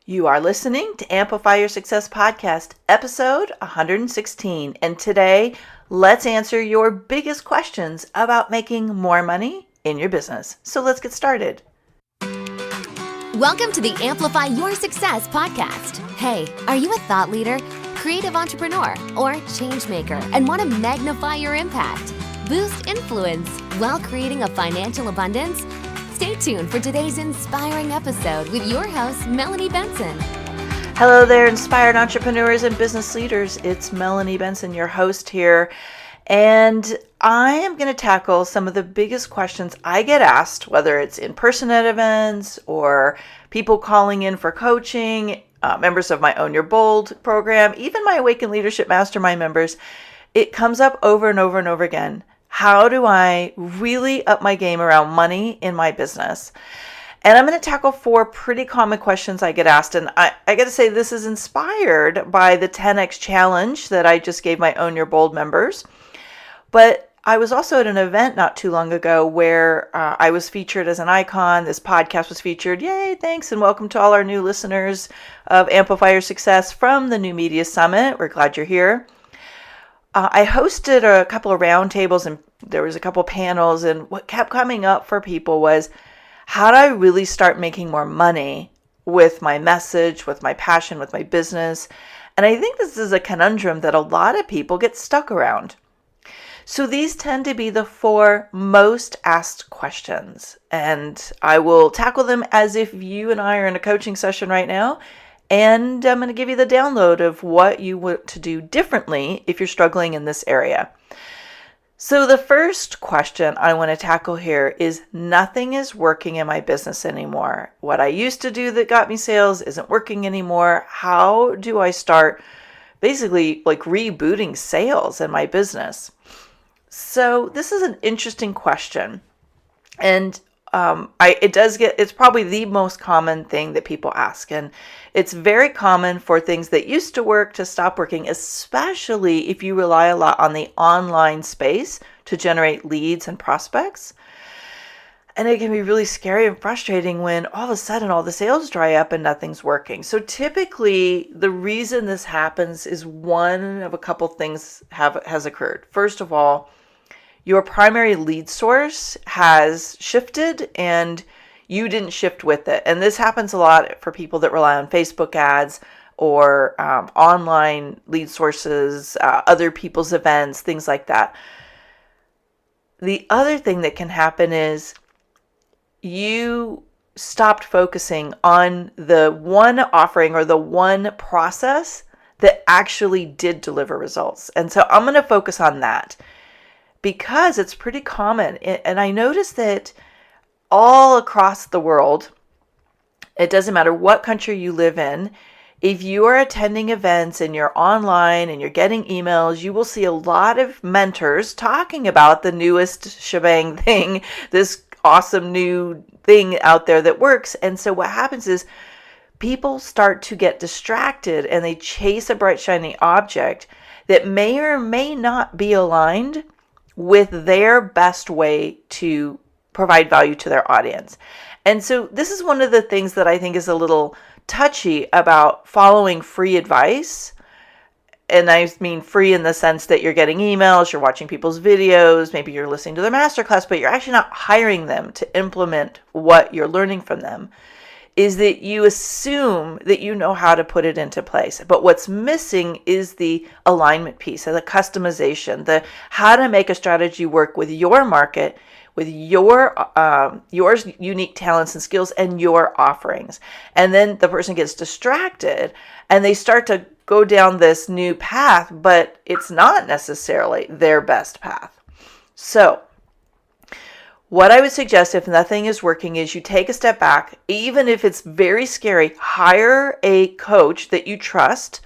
You are listening to Amplify Your Success Podcast, episode 116. And today, let's answer your biggest questions about making more money in your business. So let's get started. Welcome to the Amplify Your Success Podcast. Hey, are you a thought leader, creative entrepreneur, or change maker and want to magnify your impact, boost influence while creating a financial abundance? Stay tuned for today's inspiring episode with your host, Melanie Benson. Hello there, inspired entrepreneurs and business leaders. It's Melanie Benson, your host here. And I am going to tackle some of the biggest questions I get asked, whether it's in person at events or people calling in for coaching, members of my Own Your Bold program, even my Awaken Leadership Mastermind members. It comes up over and over and over again. How do I really up my game around money in my business? And I'm going to tackle 4 pretty common questions I get asked. And I got to say, this is inspired by the 10X challenge that I just gave my Own Your Bold members. But I was also at an event not too long ago where I was featured as an icon. This podcast was featured. Yay, thanks, and welcome to all our new listeners of Amplify Your Success from the New Media Summit. We're glad you're here. I hosted a couple of roundtables and there was a couple of panels, and what kept coming up for people was, how do I really start making more money with my message, with my passion, with my business? And I think this is a conundrum that a lot of people get stuck around. So these tend to be the 4 most asked questions, and I will tackle them as if you and I are in a coaching session right now. And I'm going to give you the download of what you want to do differently if you're struggling in this area. So the first question I want to tackle here is, nothing is working in my business anymore. What I used to do that got me sales isn't working anymore. How do I start basically like rebooting sales in my business? So this is an interesting question. And it's probably the most common thing that people ask. And it's very common for things that used to work to stop working, especially if you rely a lot on the online space to generate leads and prospects. And it can be really scary and frustrating when all of a sudden all the sales dry up and nothing's working. So typically the reason this happens is one of a couple things has occurred. First of all, your primary lead source has shifted and you didn't shift with it. And this happens a lot for people that rely on Facebook ads or online lead sources, other people's events, things like that. The other thing that can happen is you stopped focusing on the one offering or the one process that actually did deliver results. And so I'm going to focus on that, because it's pretty common. And I noticed that all across the world, it doesn't matter what country you live in, if you are attending events and you're online and you're getting emails, you will see a lot of mentors talking about the newest shebang thing, this awesome new thing out there that works. And so what happens is people start to get distracted and they chase a bright, shiny object that may or may not be aligned with their best way to provide value to their audience. And so this is one of the things that I think is a little touchy about following free advice. And I mean free in the sense that you're getting emails, you're watching people's videos, maybe you're listening to their masterclass, but you're actually not hiring them to implement what you're learning from them. Is that you assume that you know how to put it into place. But what's missing is the alignment piece, the customization, the how to make a strategy work with your market, with your unique talents and skills and your offerings. And then the person gets distracted and they start to go down this new path, but it's not necessarily their best path. So what I would suggest if nothing is working is you take a step back, even if it's very scary, hire a coach that you trust.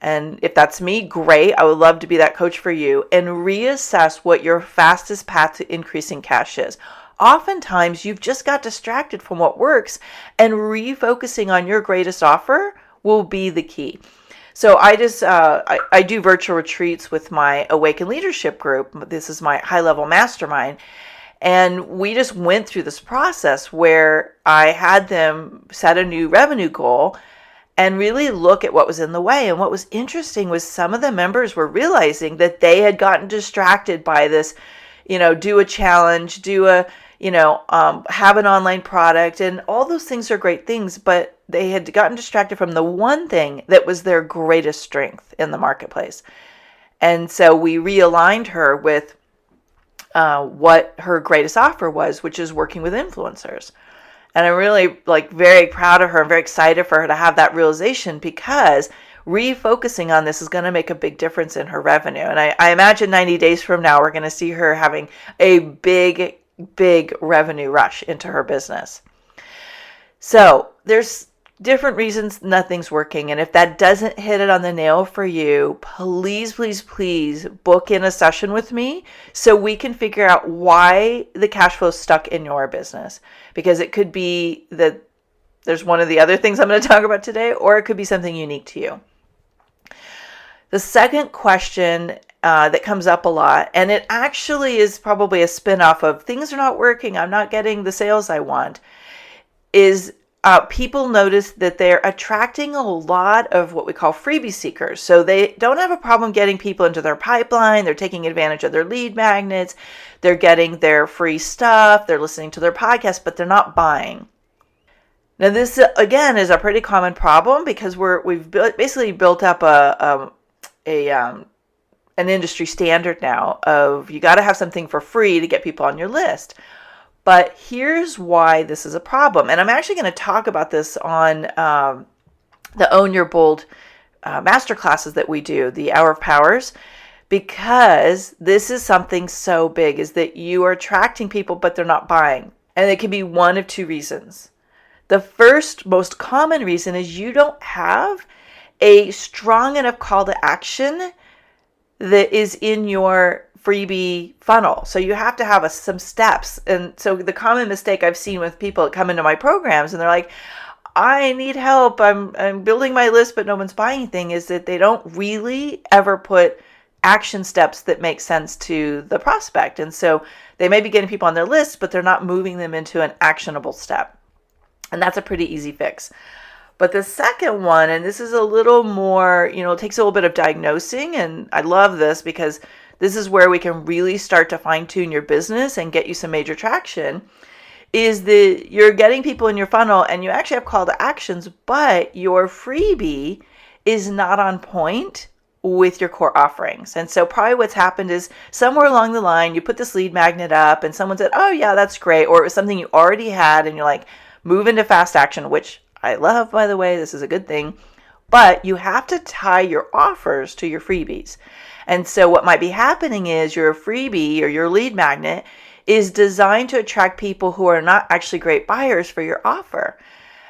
And if that's me, great. I would love to be that coach for you, and reassess what your fastest path to increasing cash is. Oftentimes you've just got distracted from what works, and refocusing on your greatest offer will be the key. So I do virtual retreats with my Awaken Leadership group. This is my high-level mastermind. And we just went through this process where I had them set a new revenue goal and really look at what was in the way. And what was interesting was some of the members were realizing that they had gotten distracted by this, do a challenge, have an online product, and all those things are great things, but they had gotten distracted from the one thing that was their greatest strength in the marketplace. And so we realigned her with what her greatest offer was, which is working with influencers. And I'm really very proud of her and very excited for her to have that realization, because refocusing on this is going to make a big difference in her revenue. And I imagine 90 days from now, we're going to see her having a big revenue rush into her business. So there's different reasons nothing's working. And if that doesn't hit it on the nail for you, please book in a session with me so we can figure out why the cash flow is stuck in your business. Because it could be that there's one of the other things I'm going to talk about today, or it could be something unique to you. The second question that comes up a lot, and it actually is probably a spin-off of things are not working, I'm not getting the sales I want, is people notice that they're attracting a lot of what we call freebie seekers. So they don't have a problem getting people into their pipeline. They're taking advantage of their lead magnets. They're getting their free stuff. They're listening to their podcast, but they're not buying. Now, this, again, is a pretty common problem because we've basically built up an industry standard now of you got to have something for free to get people on your list. But here's why this is a problem. And I'm actually going to talk about this on the Own Your Bold masterclasses that we do, the Hour of Powers, because this is something so big, is that you are attracting people, but they're not buying. And it can be one of two reasons. The first, most common reason is you don't have a strong enough call to action that is in your freebie funnel. So you have to have some steps. And so the common mistake I've seen with people that come into my programs and they're like, I need help, I'm building my list, but no one's buying anything, is that they don't really ever put action steps that make sense to the prospect. And so they may be getting people on their list, but they're not moving them into an actionable step. And that's a pretty easy fix. But the second one, and this is a little more, it takes a little bit of diagnosing, and I love this because this is where we can really start to fine tune your business and get you some major traction, is that you're getting people in your funnel and you actually have call to actions, but your freebie is not on point with your core offerings. And so probably what's happened is somewhere along the line, you put this lead magnet up and someone said, oh yeah, that's great. Or it was something you already had and you're like, move into fast action, which I love, by the way, this is a good thing. But you have to tie your offers to your freebies. And so what might be happening is your freebie or your lead magnet is designed to attract people who are not actually great buyers for your offer.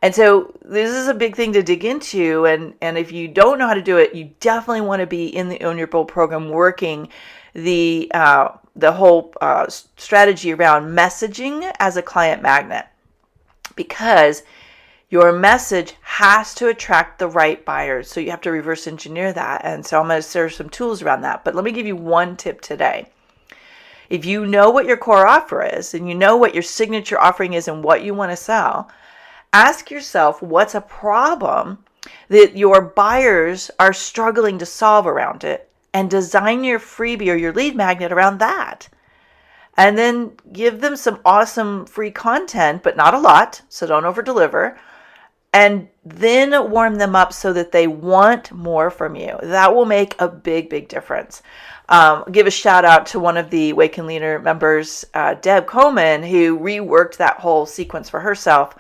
And so this is a big thing to dig into. And if you don't know how to do it, you definitely want to be in the Own Your Bold program working the whole strategy around messaging as a client magnet, because your message has to attract the right buyers. So you have to reverse engineer that. And so I'm going to share some tools around that. But let me give you one tip today. If you know what your core offer is and you know what your signature offering is and what you want to sell, ask yourself what's a problem that your buyers are struggling to solve around it, and design your freebie or your lead magnet around that. And then give them some awesome free content, but not a lot, so don't over deliver. And then warm them up so that they want more from you. That will make a big difference. Give a shout out to one of the Awaken Leader members, Deb Coleman, who reworked that whole sequence for herself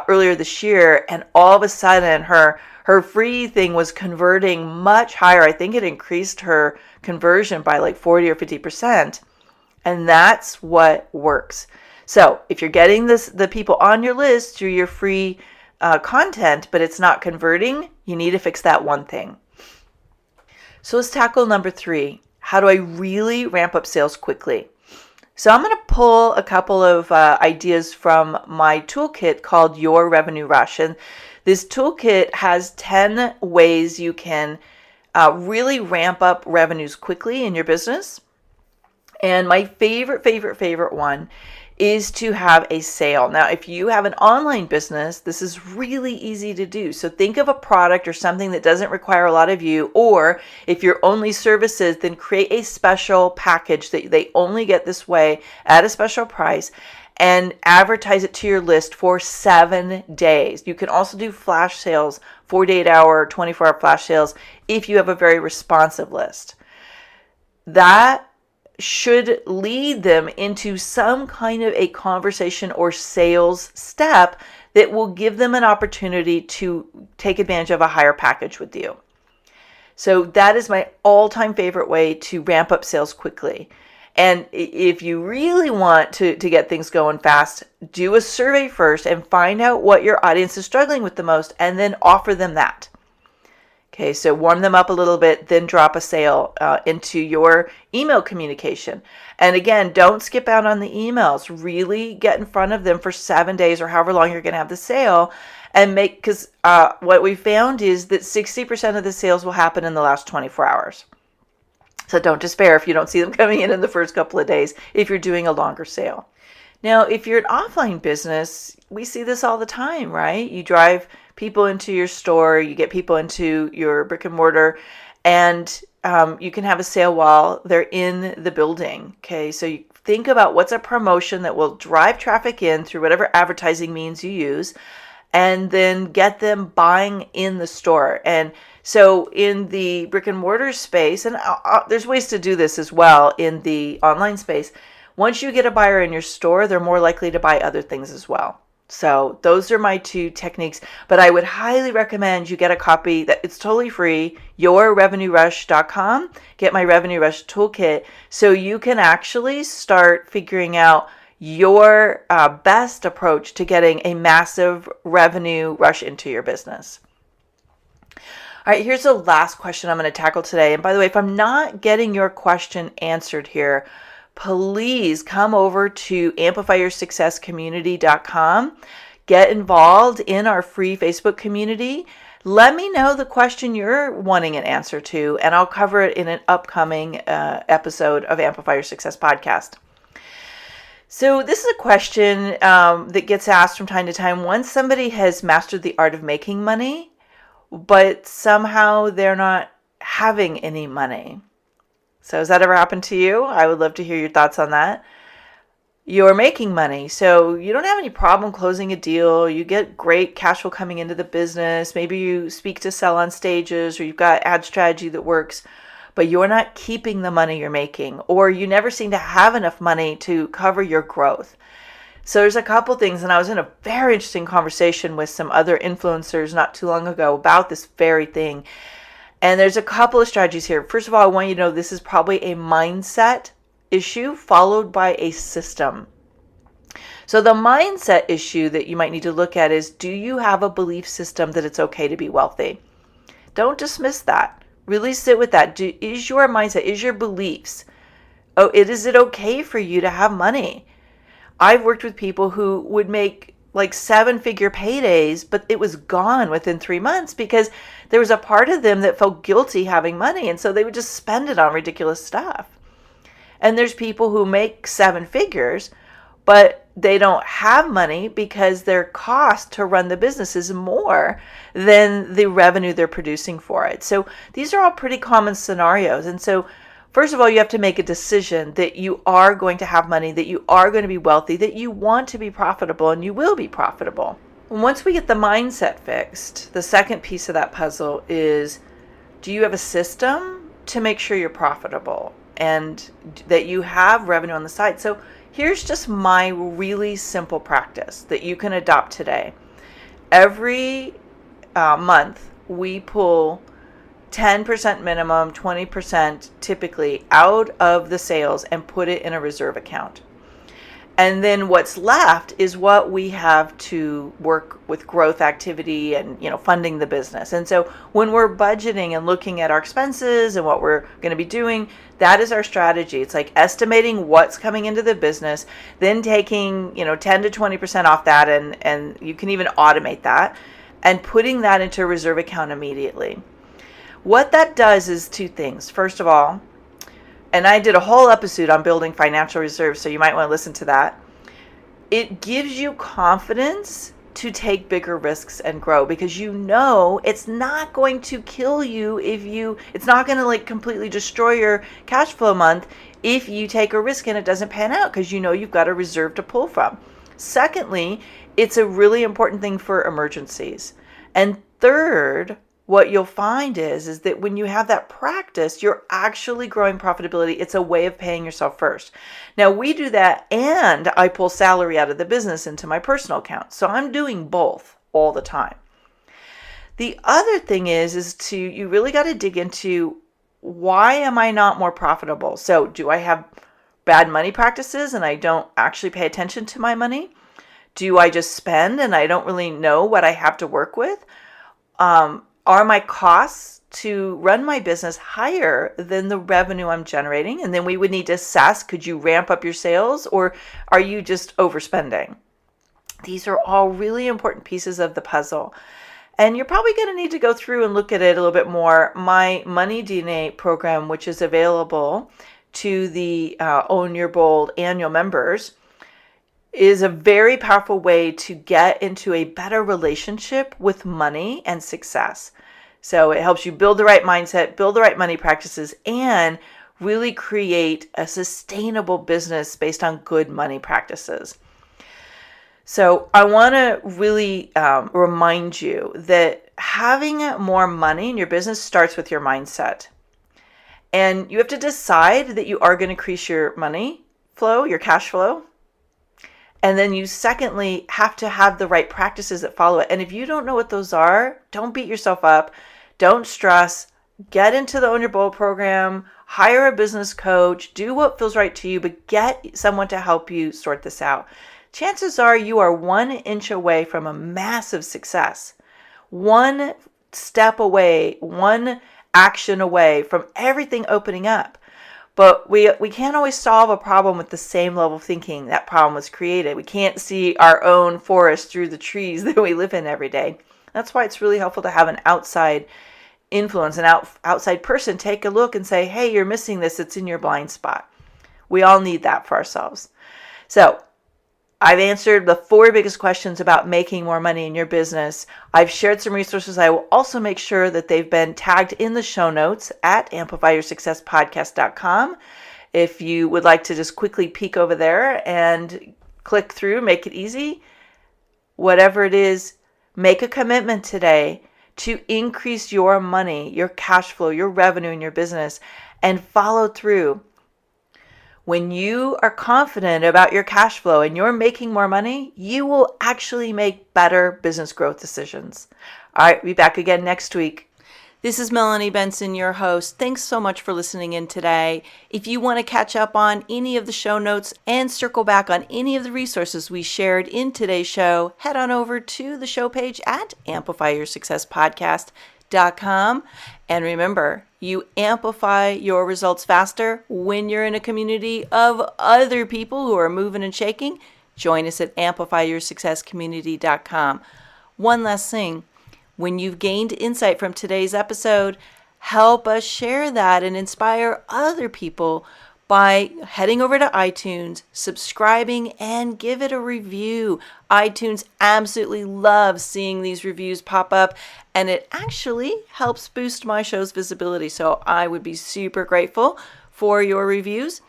earlier this year. And all of a sudden, her free thing was converting much higher. I think it increased her conversion by like 40 or 50%. And that's what works. So if you're getting the people on your list through your free content, but it's not converting, you need to fix that one thing. So let's tackle number 3. How do I really ramp up sales quickly? So I'm going to pull a couple of ideas from my toolkit called Your Revenue Rush. And this toolkit has 10 ways you can really ramp up revenues quickly in your business. And my favorite one is to have a sale. Now, if you have an online business, this is really easy to do. So think of a product or something that doesn't require a lot of you, or if you're only services, then create a special package that they only get this way at a special price and advertise it to your list for 7 days. You can also do flash sales, 48 hour, 24-hour flash sales if you have a very responsive list. That should lead them into some kind of a conversation or sales step that will give them an opportunity to take advantage of a higher package with you. So that is my all-time favorite way to ramp up sales quickly. And if you really want to get things going fast, do a survey first and find out what your audience is struggling with the most, and then offer them that. Okay, so warm them up a little bit, then drop a sale into your email communication. And again, don't skip out on the emails. Really get in front of them for 7 days or however long you're going to have the sale, and because what we found is that 60% of the sales will happen in the last 24 hours. So don't despair if you don't see them coming in the first couple of days if you're doing a longer sale. Now, if you're an offline business, we see this all the time, right? You drive people into your store, you get people into your brick and mortar, and you can have a sale while they're in the building. Okay, so you think about what's a promotion that will drive traffic in through whatever advertising means you use, and then get them buying in the store. And so in the brick and mortar space, and there's ways to do this as well in the online space, once you get a buyer in your store, they're more likely to buy other things as well. So those are my 2 techniques, but I would highly recommend you get a copy that it's totally free, yourrevenuerush.com. Get my Revenue Rush toolkit so you can actually start figuring out your best approach to getting a massive revenue rush into your business. All right, here's the last question I'm going to tackle today. And by the way, if I'm not getting your question answered here, please come over to amplifyyoursuccesscommunity.com. Get involved in our free Facebook community. Let me know the question you're wanting an answer to, and I'll cover it in an upcoming episode of Amplify Your Success Podcast. So this is a question that gets asked from time to time. Once somebody has mastered the art of making money, but somehow they're not having any money. So has that ever happened to you? I would love to hear your thoughts on that. You're making money, so you don't have any problem closing a deal. You get great cash flow coming into the business. Maybe you speak to sell on stages, or you've got ad strategy that works, but you're not keeping the money you're making, or you never seem to have enough money to cover your growth. So there's a couple things, and I was in a very interesting conversation with some other influencers not too long ago about this very thing. And there's a couple of strategies here. First of all, I want you to know this is probably a mindset issue followed by a system. So the mindset issue that you might need to look at is, do you have a belief system that it's okay to be wealthy? Don't dismiss that. Really sit with that. Is your mindset, is your beliefs, is it okay for you to have money? I've worked with people who would make like 7-figure paydays, but it was gone within 3 months because there was a part of them that felt guilty having money. And so they would just spend it on ridiculous stuff. And there's people who make 7 figures, but they don't have money because their cost to run the business is more than the revenue they're producing for it. So these are all pretty common scenarios. And so first of all, you have to make a decision that you are going to have money, that you are going to be wealthy, that you want to be profitable, and you will be profitable. And once we get the mindset fixed, the second piece of that puzzle is, do you have a system to make sure you're profitable and that you have revenue on the side? So here's just my really simple practice that you can adopt today. Every month, we pull 10% minimum, 20% typically out of the sales and put it in a reserve account. And then what's left is what we have to work with growth activity and, funding the business. And so when we're budgeting and looking at our expenses and what we're going to be doing, that is our strategy. It's like estimating what's coming into the business, then taking, 10 to 20% off that, and you can even automate that, and putting that into a reserve account immediately. What that does is 2 things. First of all, and I did a whole episode on building financial reserves, so you might want to listen to that. it gives you confidence to take bigger risks and grow, because you know it's not going to kill you it's not going to like completely destroy your cash flow month if you take a risk and it doesn't pan out, because you know you've got a reserve to pull from. Secondly, it's a really important thing for emergencies. And third, what you'll find is that when you have that practice, you're actually growing profitability. It's a way of paying yourself first. Now, we do that, and I pull salary out of the business into my personal account. So I'm doing both all the time. The other thing is you really got to dig into, why am I not more profitable? So do I have bad money practices and I don't actually pay attention to my money? Do I just spend and I don't really know what I have to work with? Are my costs to run my business higher than the revenue I'm generating? And then we would need to assess, could you ramp up your sales, or are you just overspending? These are all really important pieces of the puzzle. And you're probably going to need to go through and look at it a little bit more. My Money DNA program, which is available to the Own Your Bold annual members, is a very powerful way to get into a better relationship with money and success. So it helps you build the right mindset, build the right money practices, and really create a sustainable business based on good money practices. So I want to really remind you that having more money in your business starts with your mindset. And you have to decide that you are going to increase your money flow, your cash flow. And then you secondly have to have the right practices that follow it. And if you don't know what those are, don't beat yourself up. Don't stress. Get into the Own Your Bold program. Hire a business coach. Do what feels right to you, but get someone to help you sort this out. Chances are you are 1 inch away from a massive success. 1 step away, 1 action away from everything opening up. But we can't always solve a problem with the same level of thinking that problem was created. We can't see our own forest through the trees that we live in every day. That's why it's really helpful to have an outside influence, an outside person take a look and say, hey, you're missing this. It's in your blind spot. We all need that for ourselves. So I've answered the 4 biggest questions about making more money in your business. I've shared some resources. I will also make sure that they've been tagged in the show notes at amplifyyoursuccesspodcast.com. If you would like to just quickly peek over there and click through, make it easy. Whatever it is, make a commitment today to increase your money, your cash flow, your revenue in your business, and follow through. When you are confident about your cash flow and you're making more money, you will actually make better business growth decisions. All right, be back again next week. This is Melanie Benson, your host. Thanks so much for listening in today. If you want to catch up on any of the show notes and circle back on any of the resources we shared in today's show, head on over to the show page at amplifyyoursuccesspodcast.com. And remember, you amplify your results faster when you're in a community of other people who are moving and shaking. Join us at amplifyyoursuccesscommunity.com. One last thing, when you've gained insight from today's episode, help us share that and inspire other people by heading over to iTunes, subscribing, and give it a review. iTunes absolutely loves seeing these reviews pop up, and it actually helps boost my show's visibility. So I would be super grateful for your reviews.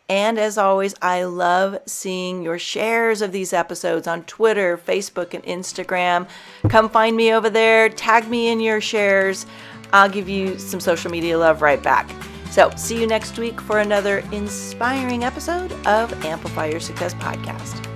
And as always, I love seeing your shares of these episodes on Twitter, Facebook, and Instagram. Come find me over there. Tag me in your shares. I'll give you some social media love right back. So see you next week for another inspiring episode of Amplify Your Success Podcast.